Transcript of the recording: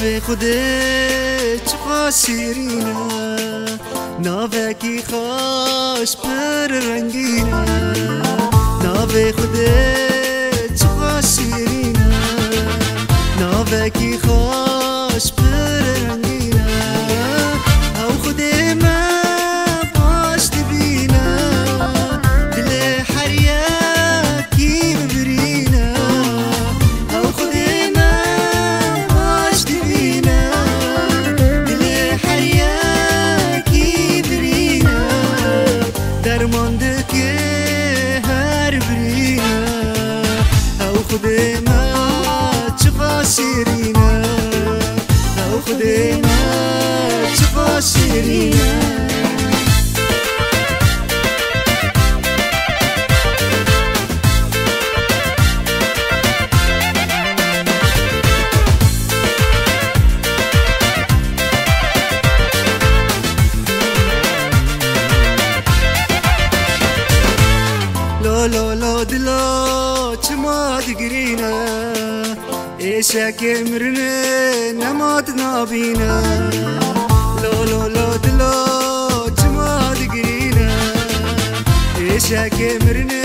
ناوی خودت چقا شیرینه، ناوی کی خوش پر رنگینه. ناوی خودت چقا شیرینه، ناوی کی خوش پر رنگینه. او خود من باش دبینه، دل هر یکی ببرینه. او خود من باش دبینه، دل هر یکی برینه. درمانده که هر برینه. او خود من چقا شیرینه، او خود من چقا شیرینه. لا لا دلا چما دگرینه، ایشک مرنه نماد نابینه. لا لا لا دلا چما دگرینه، ایشک مرنه